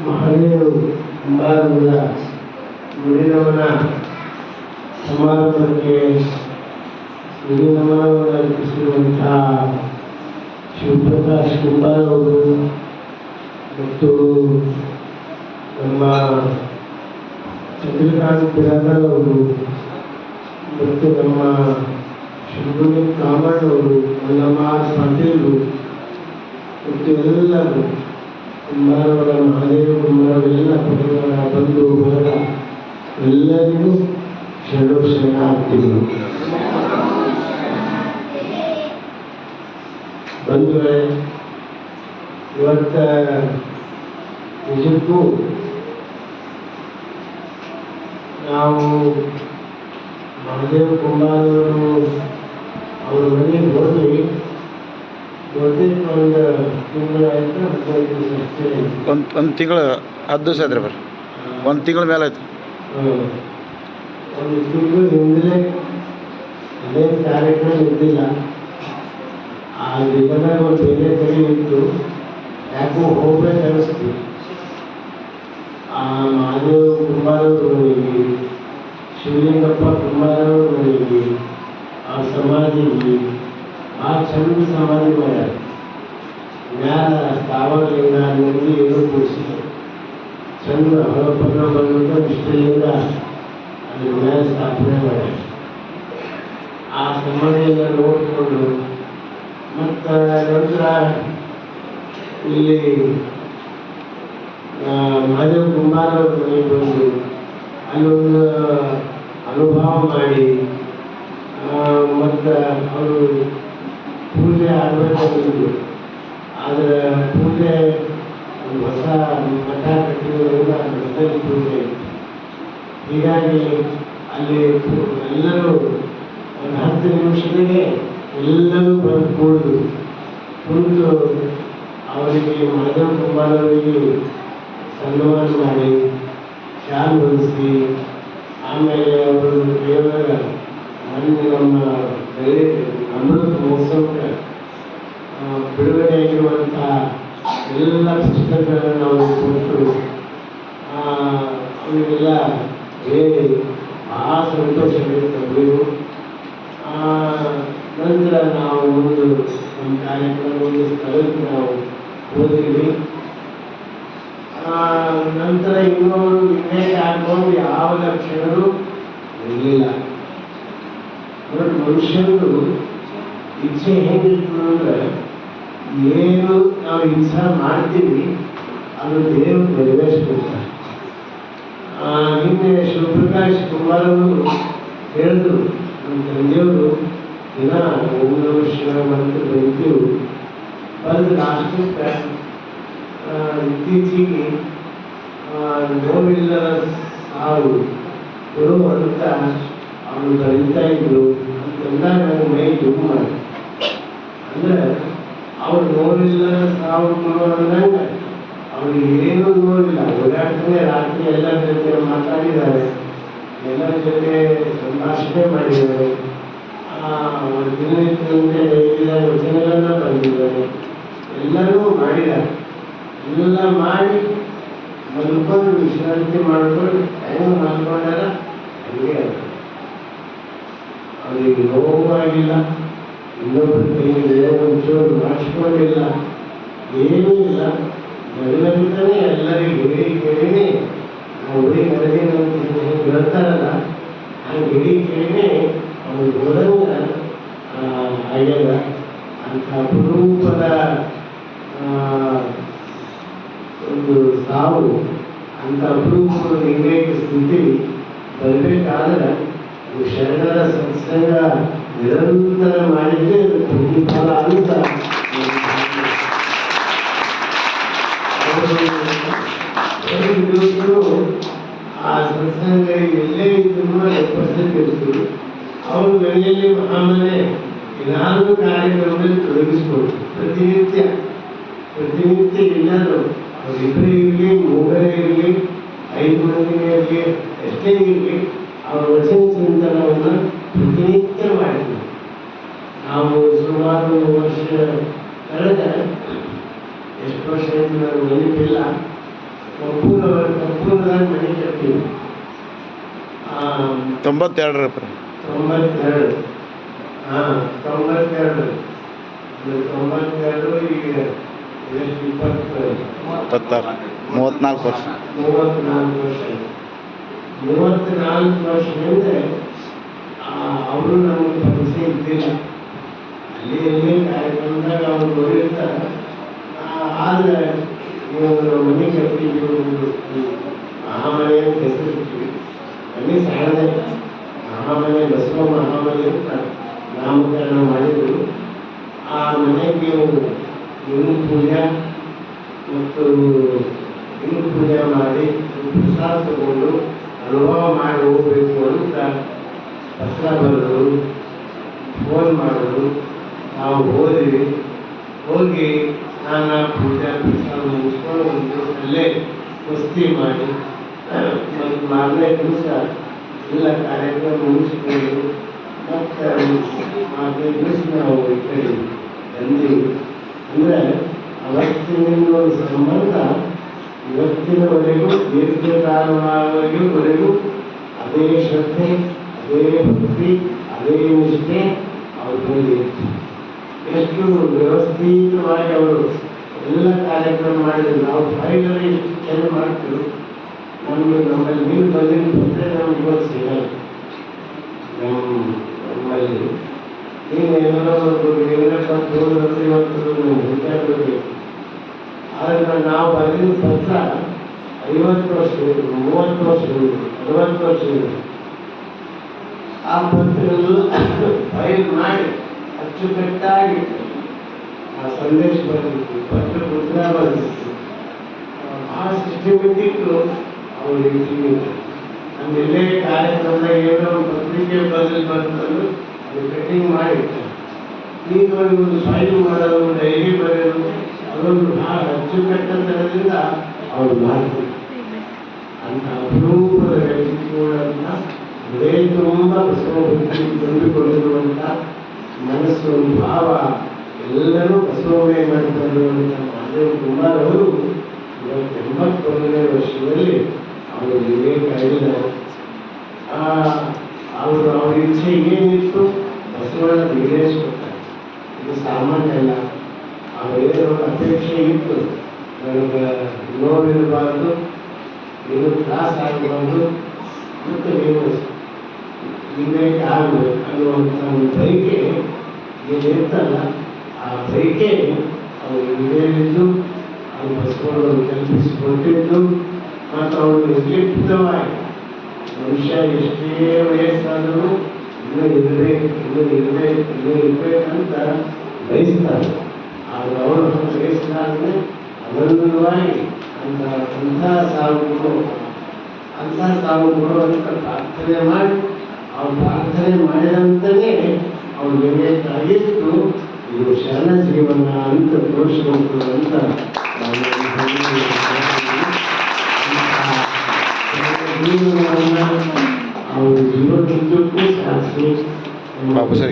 ಮಹದೇವ್ ಕುಂಬಾರರ ನುಡಿನಮನ ಸಮಾರಂಭಕ್ಕೆ ನುಡಿನಮನವನ್ನು ಅರ್ಪಿಸಿರುವಂಥ ಶಿವಪ್ರಕಾಶ್ ಕುಂಬಾರ್ ಅವರು ಮತ್ತು ನಮ್ಮ ಚಂದ್ರಕಾಂತ್ ಬಿರಾದರ್ ಅವರು ಮತ್ತು ನಮ್ಮ ಶಿವಗುಣಿ ಕಾಮಣ್ಣ ಅವರು ಮಲ್ಲಮ್ಮ ಪಾಟೀಲರು ಮತ್ತು ಎಲ್ಲರೂ ಕುಂಬಾರವರ ಮಹಾದೇವ ಕುಂಬಾರವೆಲ್ಲ ಪರಿವಾರ ಬಂಧು ಬಳಗ ಎಲ್ಲರಿಗೂ ಶರಣಾರ್ಥಿಗಳು. ಬಂಧುಗಳೇ, ಇವತ್ತ ನಿಜಕ್ಕೂ ನಾವು ಮಹಾದೇವ ಕುಂಬಾರವರು ಅವ್ರ ಮನೆಗೆ ಹೋದ್ವಿ. ಒಂದು ತಿಂಗಳಾಯ್ತು, 15 ದಿವಸ ಒಂದು ತಿಂಗಳು 10 ದಿವಸ ಆಯ್ತು ರೀ ಬರ್ರಿ. ಒಂದು ತಿಂಗಳ ಮೇಲೆ ಆಯ್ತು. ಒಂದು ತಿಂಗಳು ಹಿಂದಲೇ ಅದೇನು ಕಾರ್ಯಕ್ರಮ ಇದ್ದಿಲ್ಲ. ಆ ದಿನದಾಗ ಒಂದು ಬೇರೆ ಕಡೆ ಇತ್ತು, ಯಾಕೋ ಹೋಗ್ಬೇಕು ಅನಿಸ್ತು. ಆ ಮಹಾದೇವ ಕುಂಬಾರವ್ರ ಮನೆಗೆ, ಶಿವಲಿಂಗಪ್ಪ ಕುಂಬಾರವ್ರ ಮನೆಗೆ, ಆ ಸಮಾಧಿಗೆ ಭಾಳ ಚಂದ ಸಮಾಧಿ ಮಾಡ್ಯಾರ. ಮ್ಯಾಲ ಸ್ಥಾವರಲಿಂಗ ನಂದಿ ಏನೋ ಕೂಡಿಸಿ ಚಂದ ಹೊರಪತ್ರ ಬಂದಂಥ ಇಷ್ಟಲಿಂಗ ಅದ್ರ ಮೇಲೆ ಸ್ಥಾಪನೆ ಮಾಡ್ಯಾರ. ಆ ಸಮಾಧಿಯನ್ನು ನೋಡಿಕೊಂಡು ಮತ್ತು ನಂತರ ಇಲ್ಲಿ ಮಹಾದೇವ ಕುಂಬಾರವ್ರ ಮನೆಗೆ ಬಂದು ಅಲ್ಲೊಂದು ಅನುಭವ ಮಾಡಿ ಮತ್ತು ಅವರು ಪೂಜೆ ಆಗಬೇಕಾಗಿದ್ದು. ಆದರೆ ಪೂಜೆ ಒಂದು ಹೊಸ ಮಠ ಕಟ್ಟಿರೋದ್ರಿಂದ ರಸ್ತೆಯಲ್ಲಿ ಪೂಜೆ ಇತ್ತು. ಹೀಗಾಗಿ ಅಲ್ಲಿ ಎಲ್ಲರೂ ಒಂದು 10 ನಿಮಿಷಗಳಿಗೆ ಎಲ್ಲರೂ ಬಂದು ಕುಳಿತು ಅವರಿಗೆ ಮಹಾದೇವ ಕುಂಬಾರವರಿಗೆ ಸನ್ಮಾನ ಮಾಡಿ ಶಾಲು ಹೊಲಿಸಿ, ಆಮೇಲೆ ಅವರು ದೇವರ ಮೊನ್ನೆ ನಮ್ಮ ಅಮೃತ ಮಹೋತ್ಸವಕ್ಕೆ ಬಿಡುಗಡೆಯಾಗಿರುವಂಥ ಎಲ್ಲ ಪುಸ್ತಕಗಳನ್ನು ನಾವು ಕೊಟ್ಟು ಅವರಿಗೆಲ್ಲ ಹೇಳಿ ಭಾಳ ಸಂತೋಷವಾಗಿತ್ತು. ನಂತರ ನಾವು ಒಂದು ನಮ್ಮ ಕಾರ್ಯಕ್ರಮ ಒಂದು ಸ್ಥಳಕ್ಕೆ ನಾವು ಹೋದಿವಿ. ನಂತರ ಇನ್ನೊಂದು ವಿವೇಕ ಆಗುವಾಗ ಯಾವ ಲಕ್ಷಣವೂ ಇರಲಿಲ್ಲ. ನೋಡಿ, ಮನುಷ್ಯರು ಇಚ್ಛೆ ಹೇಗಿರ್ತದೆ ಅಂದರೆ, ಏನು ನಾವು ಇಚ್ಛೆ ಮಾಡ್ತೀವಿ ಅದು ದೇವರು ನೆರವೇರಿಸ್ಕೊಡ್ತಾರೆ. ನಿನ್ನೆ ಶಿವಪ್ರಕಾಶ್ ಕುಂಬಾರವರು ಹೇಳಿದ್ರು, ನಮ್ಮ ತಂದೆಯವರು ದಿನ ಓಂ ನಮಃ ಶಿವಾಯ ಅಂತ ಬರೀತೀವಿ. ಬರೆದು ಲಾಸ್ಟಕ್ಕೆ ಇತ್ತೀಚೆಗೆ ನೋವಿಲ್ಲದ ಸಾವು ಕೊಡು ಅಂತ ಅವರು ಬರೀತಾ ಇದ್ರು ಅಂತೆಲ್ಲ ನನಗೆ ಮೈ ದುಃಖ ಮಾಡಿ. ಅಂದರೆ ಅವ್ರು ನೋವಿಲ್ಲದ ಸಾವು ಕೊಡು ಅಂದಂಗೆ ಅವ್ರಿಗೆ ಏನೂ ನೋವಿಲ್ಲ. ಓಡಾಡ್ತಾನೆ, ರಾತ್ರಿ ಎಲ್ಲರ ಜೊತೆ ಮಾತಾಡಿದ್ದಾರೆ, ಎಲ್ಲರ ಜೊತೆ ಸಂಭಾಷಣೆ ಮಾಡಿದ್ದಾರೆ, ದಿನನಿತ್ಯಂತೆ ವಚನಗಳನ್ನು ಬರೆದಿದ್ದಾರೆ, ಎಲ್ಲರೂ ಮಾಡಿದ್ದಾರೆ. ಎಲ್ಲ ಮಾಡಿ ಮಲ್ಕೊಂಡು ವಿಶ್ರಾಂತಿ ಮಾಡ್ಕೊಂಡು ಹೆಂಗೆ ಮಲ್ಕೊಂಡಾರ ಹಂಗೆ ಅವರಿಗೆ ನೋವಾಗಿಲ್ಲ, ಇನ್ನೊಬ್ಬರ ಕೈಯಲ್ಲಿ ಒಂಚೂರು ಮಾಡಿಸ್ಕೊಂಡಿಲ್ಲ, ಏನೂ ಇಲ್ಲ. ಎಲ್ಲರಿದ್ದಾನೆ ಎಲ್ಲರಿಗೆ ಕೇಳಿನೇ ಹುಡುಗಿ ನಡೆದಿನ ಹೇಳ್ತಾರಲ್ಲ, ಹಂಗೆ ಹಿಡಿ ಕೇಳಿನೇ ಅವ್ರು ಹೋದಂಗೆ ಆಗ್ಯದ. ಅಂಥ ಅಪರೂಪದ ಒಂದು ಸಾವು, ಅಂಥ ಅಪರೂಪದ ನಿರ್ಣಯಕ ಸ್ಥಿತಿ ಬರಬೇಕಾದ್ರೆ ಶರಣರ ಸತ್ಸಂಗ ನಿರಂತರ ಮಾಡಿದ್ರೆ ಪ್ರತಿಫಲ ಅಂತ ಆ ಸತ್ಸಂಗ ಎಲ್ಲೇ ಇದ್ರು ಉಪಸ್ಥಿತಿರ್ತೀವಿ. ಅವರು ಗಣಿಯಲ್ಲಿ ಮಹಾಮನೆ ಏನಾದರೂ ಕಾರ್ಯಕ್ರಮದಲ್ಲಿ ತೊಡಗಿಸ್ಬೋದು. ಪ್ರತಿನಿತ್ಯ ಎಲ್ಲರೂ ಅವರಿಬ್ಬರೇ ಇರಲಿ, ಮೂವರೇ ಇರಲಿ, 5 ಮಂದಿನೇ ಇರಲಿ, ಎಷ್ಟೇ ಇರಲಿ, ಅವರ ವಚನ ಚಿಂತನವನ್ನು ಪ್ರತಿನಿತ್ಯ ಮಾಡ್ತೀವಿ. ನಾವು ಸುಮಾರು ವರ್ಷ ಕಳೆದ ಎಷ್ಟು ವರ್ಷ ಆಯಿತು ನನಗೆ ನೆನಪಿಲ್ಲ. ಕಪ್ಪೂರದಾಗ ಮನೆ ಕಟ್ತೀವಿ 92 ರೀ 92. ಹಾಂ 92. 92 ಈಗ ಎಷ್ಟು 26 34 ವರ್ಷ 34 ವರ್ಷ. 34 ವರ್ಷ ಹಿಂದೆ ಅವರು ನಮಗೆ ಪರಿಚಯ ಇದ್ದಿಲ್ಲ. ಅಲ್ಲಿ ಕಾರ್ಯಕ್ರಮದಾಗ ಅವ್ರು ನೋಡಿರ್ತಾರೆ. ಆದರೆ ನೀವು ಮನೆ ಕಟ್ತೀವಿ, ಮಹಾಮನೆ ಅಂತ ಹೆಸರಿರ್ತೀವಿ. ಮನೆ ಸಣ್ಣದೇ, ಮಹಾಮನೆ ಬಸವ ಮಹಾಮನೆ ಅಂತ ನಾಮಕರಣ ಮಾಡಿದರು. ಆ ಮನೆಗೆ ಇನ್ನು ಪೂಜೆ ಮತ್ತು ಇನ್ನು ಪೂಜೆ ಮಾಡಿ ಪ್ರಸಾದ ತಗೊಂಡು ಅನುಭವ ಮಾಡಿ ಹೋಗ್ಬೇಕು ಅಂತ ಪತ್ರ ಬರೆದು ಫೋನ್ ಮಾಡೋದು. ನಾವು ಹೋಗಿ ಸ್ನಾನ ಪೂಜೆ ಪ್ರಸಾದ ಮುಗಿಸ್ಕೊಂಡು ಒಂದು ಅಲ್ಲೇ ಕುಸ್ತಿ ಮಾಡಿ ಮತ್ತು ಮಾರನೇ ದಿವಸ ಎಲ್ಲ ಕಾರ್ಯಕ್ರಮ ಮುಗಿಸ್ಕೊಂಡು ಮತ್ತು ಮಾರನೇ ದಿವಸ ನಾವು ಈ ಕಡೆ ಬಂದೀವಿ. ಅಂದರೆ ಅವತ್ತಿನಿಂದ ಒಂದು ಸಂಬಂಧ ಇವತ್ತಿನವರೆಗೂ ದೀರ್ಘಕಾಲವರೆಗೂ ಅದೇ ಶ್ರದ್ಧೆ, ಅದೇ ಭಕ್ತಿ, ಅದೇ ನಿಷ್ಠೆ ಅವ್ರ ಮೇಲೆ ಇತ್ತು. ಎಷ್ಟು ವ್ಯವಸ್ಥಿತವಾಗಿ ಅವರು ಎಲ್ಲ ಕಾರ್ಯಕ್ರಮ ಮಾಡಿದ್ರು. ನಾವು ಫೈಲಲ್ಲಿ ಎಷ್ಟು ಚೆಂದ ಮಾಡ್ತೀವಿ. ನಮ್ಮಲ್ಲಿ ನೀರು ಬಂದಿನ ಬಂದರೆ ನಮ್ಗೆ ಇವತ್ತು ಸಿಗಲ್ಲ. ನಮ್ಮಲ್ಲಿ ನೀನು ಏನೋ ಬಂದು ಇವತ್ತು ಹುಡುಕಾಡಬೇಕು. ಆದರೆ ನಾವು ಬಂದಿನ ಪತ್ರ 50 ವರ್ಷ, 30 ವರ್ಷ, 40 ವರ್ಷ ಆ ಪತ್ರಗಳು ಫೈಲ್ ಮಾಡಿ ಅಚ್ಚುಕಟ್ಟಾಗಿ ಆ ಸಂದೇಶ ಬರೆದಿತ್ತು, ಪತ್ರ ಮುದ್ರಾ ಬರೆದಿತ್ತು. ಆ ಸಿಸ್ಟಮೆಟಿಕ್ಕು ಅವರು ಇಟ್ಟಿಲ್ಲ. ನಮ್ಮೆಲ್ಲೇ ಕಾರ್ಯಕ್ರಮ ಏನೋ ಪತ್ರಿಕೆ ಬಂತಂದು ಅದು ಕಟಿಂಗ್ ಮಾಡಿರ್ತಾರೆ. ಈಗ ಒಂದು ಫೈಲ್ ಮಾಡೋದು, ಡೈರಿ ಬರೆಯೋದು, ಅದೊಂದು ಭಾಳ ಅಚ್ಚುಕಟ್ಟತನದಿಂದ ಅವ್ರು ಮಾಡ್ತಾರೆ. ಅಂತ ಅಪರೂಪದ ವ್ಯಕ್ತಿತ್ವಗಳನ್ನ ಹೃದಯ ತುಂಬ ಬಸವ ಭಕ್ತಿ ತುಂಬಿಕೊಂಡಿರುವಂಥ ಮನಸ್ಸು, ಭಾವ ಎಲ್ಲರೂ ಬಸವಮಯ ಮಾಡಿಕೊಂಡಿರುವಂಥ ಮಹಾದೇವ ಕುಮಾರ್ ಅವರು ಇವತ್ತು 81ನೇ ವರ್ಷದಲ್ಲಿ ಅವರು ವಿವೇಕ ಆಗಿದ್ದಾರೆ. ಅವ್ರ ಇಚ್ಛೆ ಏನಿತ್ತು ಬಸವಣ್ಣ ಈಡೇರಿಸ್ಕೊಡ್ತಾರೆ. ಇದು ಸಾಮಾನ್ಯ ಅಲ್ಲ. ಅವರೇನೋ ಅಪೇಕ್ಷೆ ಇತ್ತು, ನನಗೆ ನೋವಿರಬಾರ್ದು, ಏನು ತ್ರಾಸ ಆಗಬಾರ್ದು, ಮತ್ತು ನೀವು ವಿವೇಕ ಆಗಬೇಕು ಅನ್ನುವಂಥ ಒಂದು ಬೈಕೆ ಏನಿರ್ತಲ್ಲ, ಆ ಬೈಕೆ ಅವರು ಈಡೇರಿದ್ದು, ಅದು ಬಸವಣ್ಣವರು ಕಲ್ಪಿಸಿಕೊಟ್ಟಿದ್ದು. ಮತ್ತು ಅವರು ನಿರ್ಲಿಪ್ತವಾಗಿ ಮನುಷ್ಯ ಎಷ್ಟೇ ವಯಸ್ಸಾದರೂ ಇನ್ನೂ ಇರಬೇಕಂತ ಬಯಸ್ತಾರೆ. ಆದರೆ ಅವರು ವಯಸ್ಸಾದರೆ ಅನಂತವಾಗಿ ಅಂಥ ಸಾವು ಕೊಡುವಂಥ ಪ್ರಾರ್ಥನೆ ಮಾಡಿ, ಅವ್ರು ಪ್ರಾರ್ಥನೆ ಮಾಡಿದಂತೆಯೇ ಅವ್ರು ವಿವೇಕ ಆಗಿತ್ತು. ಇದು ಶರಣ ಜೀವನ ಅಂತ ತೋರಿಸಬೇಕು ಅಂತ ಅವ್ರ ಜೀವನದುದ್ದಕ್ಕೂ ಸಾಧಿಸಿ ಬಾಬು ಸರ್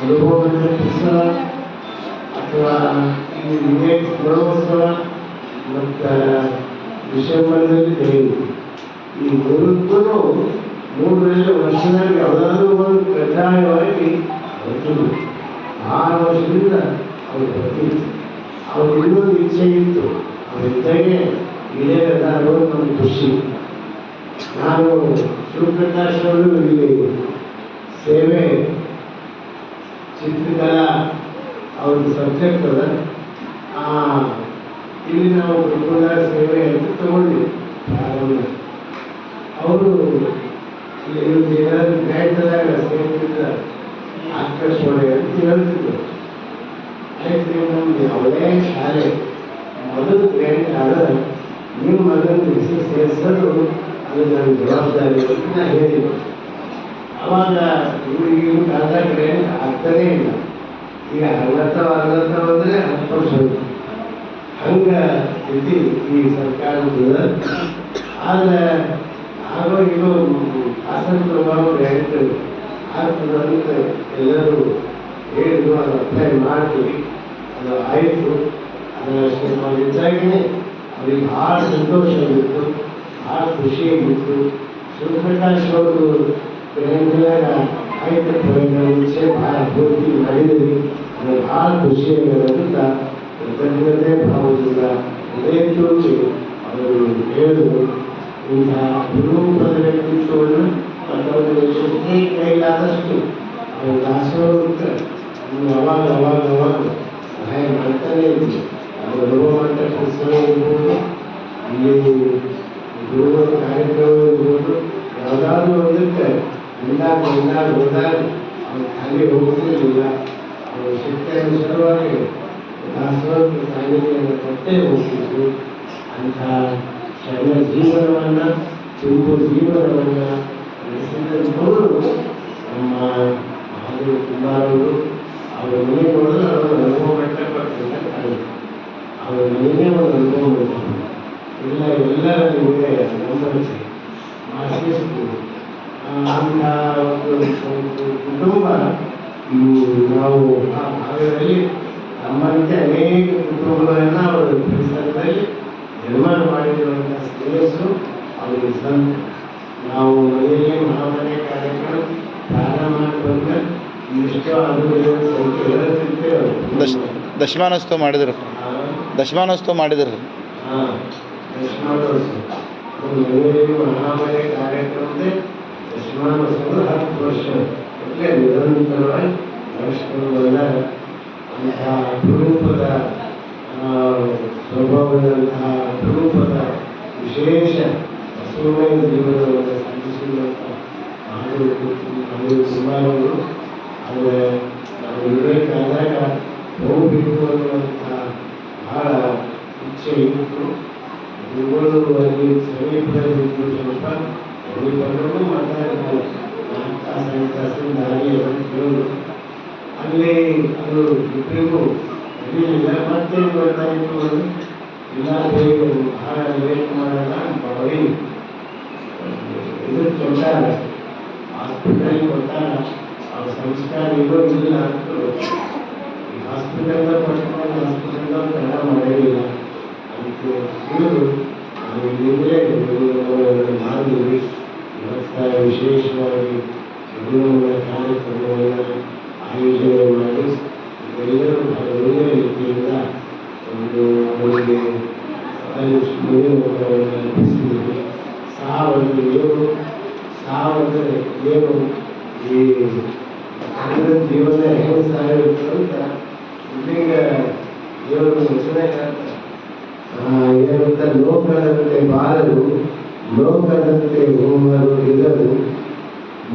ಅನುಭವದ ಉತ್ಸವ ಅಥವಾ ಈ ವಿವೇಕ ಸ್ಮರಣೋತ್ಸವ ಮತ್ತು ಡಿಸೆಂಬರ್ನಲ್ಲಿ ಜಯಂತಿ, ಈ ಮೂರಕ್ಕೂ 3 ವರ್ಷದಲ್ಲಿ ಯಾವುದಾದ್ರೂ ಒಂದು ಕಡ್ಡಾಯವಾಗಿ ಬರ್ತಿದ್ರು. 6 ವರ್ಷದಿಂದ ಅವ್ರು ಬರ್ತಿದ್ರು. ಅವ್ರು ಇನ್ನೊಂದು ಇಚ್ಛೆ ಇತ್ತು, ಅವರಿದ್ದಾಗೆ ಇದೇ ಅನ್ನೋದು ನಮ್ಮ ಖುಷಿ. ನಾನು ಶಿವಪ್ರಕಾಶ್ ಅವರು ಇಲ್ಲಿ ಸೇವೆ ಚಿತ್ರಕಲಾ ಅವ್ರದ್ದು ಸಬ್ಜೆಕ್ಟ್ ಅದ. ಇಲ್ಲಿ ನಾವು ಗುರುಕುಲ ಸೇವೆ ಅಂತ ತಗೊಂಡ್ವಿ ಪ್ರಾರಂಭ. ಅವರು ಏನಾದ್ರು ಗ್ರ್ಯಾಂಡ್ದಾಗ ಸೇರ್ತಿದ್ದಾರೆ, ಆಕರ್ಷಣೆ ಅಂತ ಹೇಳ್ತಿದ್ರು. ಆಯ್ತು, ನಮ್ದು ಯಾವುದೇ ಶಾಲೆ ಮೊದಲು ಗ್ರ್ಯಾಂಡ್ ಆದರೆ ನಿಮ್ಮ ಮಗನ ಹೆಸರು ಸೇರಿಸೋದು ಅದು ನನ್ನ ಜವಾಬ್ದಾರಿ ಅಂತ ನಾನು ಹೇಳಿದ್ದೆ. ಅವಾಗ ಇವ್ರಿಗಿನ ಕಾಲದಾಗ ಗ್ರ್ಯಾಂಡ್ ಆಗ್ತಾನೇ ಇಲ್ಲ. ಈಗ 60 ಅಂದರೆ 10 ವರ್ಷ ಹಂಗೆ ಸ್ಥಿತಿ ಈ ಸರ್ಕಾರದ. ಆದರೆ ಆಗೋ ಇದು ಆಸಕ್ತಿ ಗ್ರ್ಯಾಂಡ್ ಆಗ್ತದಂತ ಎಲ್ಲರೂ ಹೇಳಿದ್ರು. ಅದು ಅಪ್ಲೈ ಮಾಡ್ತೀವಿ, ಅದು ಆಯಿತು. ಇದ್ದಾಗಲೇ ಅವ್ರಿಗೆ ಭಾಳ ಸಂತೋಷವಾಗಿತ್ತು, ಭಾಳ ಖುಷಿಯಾಗಿತ್ತು. ಶಿವಪ್ರಕಾಶ್ ಅವರು ಆಯ್ತು ಮುಂಚೆ ಭಾಳ ಪೂರ್ತಿ ಮಾಡಿದ್ರಿ, ನನಗೆ ಭಾಳ ಖುಷಿಯಾಗಿರೋದ್ರಿಂದ ಕೃತಜ್ಞತೆ ಭಾವದಿಂದ ಹೃದಯಕ್ಕೆ ಅವರು ಹೇಳಿದರು. ಇಂಥ ಅಪರೂಪದ ವ್ಯಕ್ತಿತ್ವವನ್ನು ಮತ್ತು ಶಕ್ತಿ ಕೈಲಾದಷ್ಟು ಅವರು ದಾಸೋಹಕ್ಕೆ ಅವಾಗ ಸಹಾಯ ಮಾಡ್ತಾನೆ ಇದ್ವಿ. ಅವರು ಬರುವಂಥ ಕೆಲಸ ಇರ್ಬೋದು, ಇಲ್ಲಿ ಗುರುಗಳ ಕಾರ್ಯಕ್ರಮ ಇರ್ಬೋದು, ಯಾವುದಾದ್ರೂ ಒಂದಕ್ಕೆ ಬಂದಾಗ ಹೋದಾಗ ಅವ್ರು ಖಾಲಿ ಹೋಗ್ತಿರಲಿಲ್ಲ. ಅವರು ಶಕ್ತಿ ಅನುಸಾರವಾಗಿ ದಾಸೋಹಕ್ಕೆ ಸಾನ್ನಿಧ್ಯವನ್ನು ಕೊಟ್ಟೇ ಹೋಗ್ತಿದ್ರು. ಅಂಥ ಶರಣ ಜೀವನವನ್ನು ತುಂಬು ಜೀವನವನ್ನು ನಡೆಸಿದಂಥವರು ನಮ್ಮ ಮಹಾದೇವ ಕುಮಾರವರು. ಅವರ ಮನೆ ನೋಡಿದ್ರೆ ಅವರು ಅನುಭವ ಮಟ್ಟಪಟ್ಟಂತ ಕಾಣುತ್ತೆ. ಅವರ ಮನೆಯೇ ಒಂದು ಅನುಭವ ಮಟ್ಟ ಎಲ್ಲರ ನಿಮಗೆ ಗಮನಿಸಿ ಆಶಿಸ್ತೀವಿ. ಅಂಥ ಒಂದು ಕುಟುಂಬ ನಾವು ಆ ಭಾಗದಲ್ಲಿ ನಮ್ಮಂತೆ ಅನೇಕ ಕುಟುಂಬಗಳನ್ನು ಅವರ ಪರಿಸರದಲ್ಲಿ ನಿರ್ಮಾಣ ಮಾಡಿರುವಂಥ ಶ್ರೇಯಸ್ಸು ಅವರಿಗೆ ಸಂತ. ನಾವು ಮನೆಯಲ್ಲಿ ಮಹಾಮನೆ ಕಾರ್ಯಕ್ರಮ ಪ್ರಾರಂಭ ಮಾಡುವಾಗ ಇಷ್ಟು ಅನುಭವ ಸಂಖ್ಯೆ ಹೇಳುತ್ತಿರ್ತೇವೆ. ದಶಮಾನೋತ್ಸವ ಮಾಡಿದ್ರು. ದಶಮಾನೋತ್ಸವ ಮಾಡಿದ್ರು. ಹಾಂ, ದಶಮಾನೋತ್ಸವ ಮನೆಯಲ್ಲಿ ಮಹಾಮನೆ ಕಾರ್ಯಕ್ರಮದ ದಶಮಾನೋತ್ಸವ 10 ವರ್ಷ એટલે ನಿರಂತರವಾಗಿ ನಡೆಸ್ಕೊಂಡು ಬಂದಾಗ ಅಂತಹ ಅಪರೂಪದ ಸ್ವಭಾವದಂತಹ ಅಪರೂಪದ ವಿಶೇಷ ಬಸವಮಯ ಜೀವನವನ್ನು ಸಾಧಿಸಿರುವಂಥ ಮಹಾದೇವ ಕುಮಾರವರು. ಆದರೆ ನಾವು ಇರಬೇಕಾದಾಗ ಹೋಗಬೇಕು ಅನ್ನುವಂಥ ಬಹಳ ಇಚ್ಛೆ ಇತ್ತು. ಗುರುಗಳು ಅಲ್ಲಿ ಸಮೀಪದಲ್ಲಿದ್ದು ಸ್ವಲ್ಪ ಸಮೀಪದಲ್ಲೂ ಮಾತಾಡಿದ್ದಾರೆ. 4 ತಾಸಿನ ದಾರಿ ಅಂತ ಹೇಳೋದು. ಅಲ್ಲಿ ಅದು ಇಬ್ಬರಿಗೂ ಇರಲಿಲ್ಲ. ಮತ್ತೇನು ಬರ್ತಾ ಇತ್ತು ಅದು ಇಲ್ಲ, ಬೇಗ ಭಾಳ ಲೇಟ್ ಮಾಡೋಣ ಬರೀ ಇದು ಕೊಟ್ಟಾರ, ಹಾಸ್ಪಿಟಲ್ ಕೊಟ್ಟಾರ. ಅವ್ರ ಸಂಸ್ಕಾರ ಇರೋ ಇಲ್ಲ ಅಂತ ಹಾಸ್ಪಿಟಲ್ದಾಗ ಕೊಟ್ಕೊಂಡು ಹಾಸ್ಪಿಟಲ್ದಾಗ ಕನ್ನಡ ಮಾಡೋದಿಲ್ಲ ಅಂತ ತಿಳಿದು ನಾವು ಇಲ್ಲಿಂದಲೇ ಮಾಡಿದ್ವಿ. ಇವತ್ತು ವಿಶೇಷವಾಗಿ ಗುರುಗಳ ಕಾರ್ಯಕ್ರಮವನ್ನು ಆಯೋಜನೆ ಮಾಡಿ ಎಲ್ಲರೂ ಬಹಳ ಒಳ್ಳೆಯ ರೀತಿಯಿಂದ ಒಂದು ಅವರಿಗೆ ಕಲ್ಪಿಸಿದ್ದೀವಿ. ಸಾವಂದ್ರೆ ಏನು ಈ ಕನ್ನಡ ಜೀವನ ಹೆಂಗೆ ಸಾಗಿರುತ್ತೆ ಅಂತ ಇಲ್ಲಿಗ ದೇವರು ವಚನೆ ಹೇಳ್ತಾರೆ. ಏನಂತ ಲೋಕದಂತೆ ಬಾರದು, ಲೋಕದಂತೆ ಹೋಗಲು ಇರದು,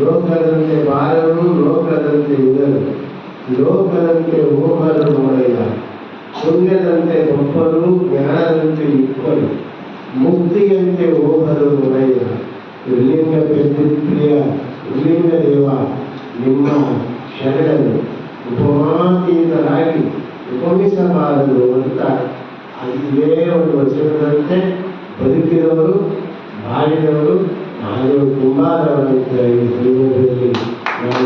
ಲೋಕದಂತೆ ಬಾರದು, ಲೋಕದಂತೆ ಇರದು, ಲೋಕದಂತೆ ಹೋಗಲು ನೋಡಿದ, ಪುಣ್ಯದಂತೆ ಒಪ್ಪಲು, ಜ್ಞಾನದಂತೆ ಇಪ್ಪಲು, ಮುಕ್ತಿಯಂತೆ ಹೋಗಲು ನೋಡಿದ. ಲಿಂಗ ಪ್ರಿಯ ಲಿಂಗ ದೇವ ನಿಮ್ಮ ಶರಣರು ಉಪಮಾತೀತರಾಗಿ ಉಪಮಿಸಬಾರದು ಅಂತ ಇದೇ ಒಂದು ವಚನದಂತೆ ಬದುಕಿದವರು, ಮಾಡಿದವರು ಮಹಾದೇವ ಕುಮಾರವರಂತ ಈ ಸಂದರ್ಭದಲ್ಲಿ ನಾವು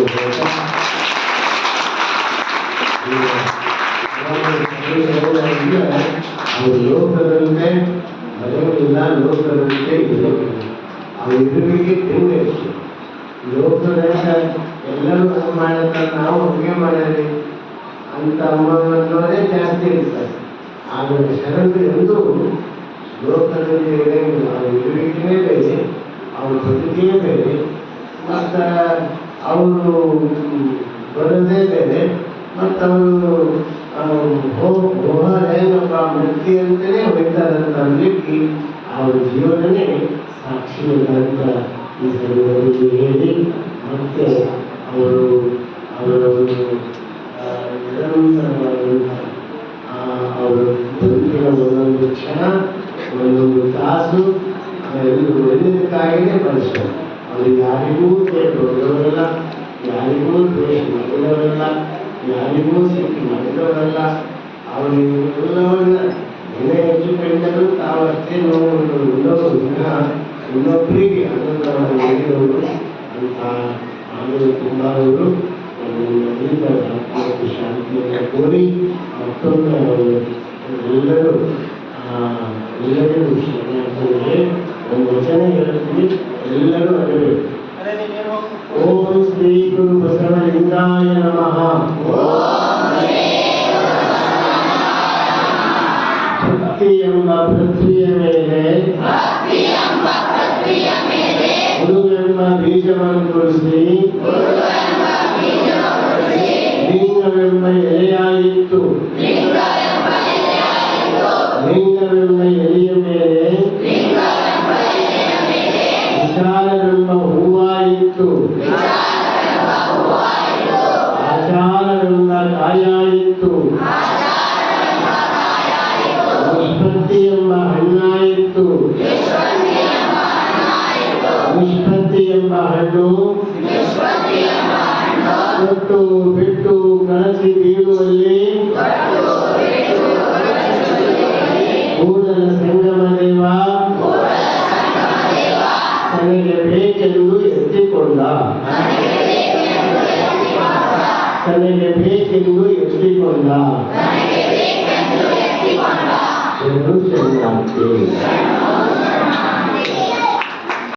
ಅವರು ಲೋಕದಂತೆ ಬರೆಯುವುದಿಲ್ಲ, ಲೋಕದಂತೆ ಇರುವುದಿಲ್ಲ. ಅವ್ರು ಇರುವಿಗೆ ತಿಂದೆ ಲೋಕದಂತೆ ಎಲ್ಲರೂ ಹಂಗೆ ಮಾಡ್ತಾರೆ, ನಾವು ಹಂಗೆ ಮಾಡಲಿ ಅಂತ ಅನ್ನೋದೇ ಜಾಸ್ತಿ ಇರ್ತಾರೆ. ಆದರೆ ಶರಣರು ಎಂದೂ ಲೋಕದಲ್ಲಿ ಇರೋಂಗಿಲ್ಲ. ಅವ್ರ ಇರುವಿಕೆಯೇ ಬೇರೆ, ಅವ್ರ ಬದುಕಿಯೇ ಬೇರೆ, ಮತ್ತು ಅವರು ಬರೋದೇ ಬೇರೆ, ಮತ್ತು ಅವರು ಹೋಗಲೇನಪ್ಪ ಮುಕ್ತಿ ಅಂತಲೇ ಹೋಗ್ತಾರಂತ ಅನ್ಲಿಕ್ಕೆ ಅವ್ರ ಜೀವನನೇ ಸಾಕ್ಷಿ ಅಂತ ಈ ಸಂದರ್ಭದಲ್ಲಿ ಹೇಳಿ, ಮತ್ತು ಅವರು ಅವರ ಒಂದು ನಿರಂತರವಾದಂಥ ಅವರು ಬದುಕಿನ ಒಂದೊಂದು ಕ್ಷಣ, ಒಂದೊಂದು ತಾಸು ಎಲ್ಲರೂ ಒಳ್ಳೆಯದಕ್ಕಾಗಿಯೇ ಬಳಸ್ತಾರೆ. ಅವರು ಯಾರಿಗೂ ಕೇಳಿದವರಲ್ಲ, ಯಾರಿಗೂ ದ್ವೇಷ ಮಾಡಿದವರಲ್ಲ, ಯಾರಿಗೂ ಸಿಕ್ಕಿ ಮಾಡಿದವರಲ್ಲ. ಅವರಿಗೆಲ್ಲವನ್ನ ಏನೇ ಹೆಚ್ಚು ಕಂಡರೂ ತಾವು ಅಷ್ಟೇ ಇನ್ನೊಬ್ಬರಿಗೆ ಆನಂದವನ್ನು ನೀಡಿದವರು ಅಂತ ಮಹಾದೇವ ಕುಮಾರವರು. ಶಾಂತಿಯನ್ನು ಕೋರಿ ಮತ್ತೊಮ್ಮೆ ಅವರು ಎಲ್ಲರೂ ಎಲ್ಲರಿಗೂ ಕ್ಷಮೆಯಾಗ್ತದೆ. ಒಂದು ವಚನ ಹೇಳ್ತೀನಿ, ಎಲ್ಲರೂ ಅಡಬೇಕು. ಓಂ ಶ್ರೀ ಗುರು ಬಸವಲಿಂಗಾಯ ನಮಃ. ಭಕ್ತಿ ಎಂಬ ಪೃಥ್ವಿಯ ಮೇಲೆ ಗುರುವೆಂಬ ಬೀಜವನ್ನು ಕುರಿಸಿ ಲಿಂಗವೆಂಬ ಎಲೆಯಾಯಿತು. ಲಿಂಗವೆಂಬ ಎಲೆಯ ಮೇಲೆ ವಿಚಾರವೆಂಬ ಹೂವಾಯಿತು. ಆಚಾರವೆಂಬ ಕಾಯಾಯಿತು. ನಿಷ್ಪತ್ತಿ ಎಂಬ ಹಣ್ಣಾಯಿತು. ನಿಷ್ಪತ್ತಿ ಎಂಬ ಹಣ್ಣು ತೊಟ್ಟು ಬಿಟ್ಟು ಕಳಚಿ ಬೀಳುವಲ್ಲಿ ಕೂಡಲ ಸಂಗಮ ದೇವ ತನಗೆ ಬೇಕೆಂದು ಎತ್ತಿಕೊಂಡ. ತನಗೆ ಬೇಕೆಂದು ಎತ್ತಿಕೊಂಡ. ಶರಣು ಶರಣಾರ್ಥಿ.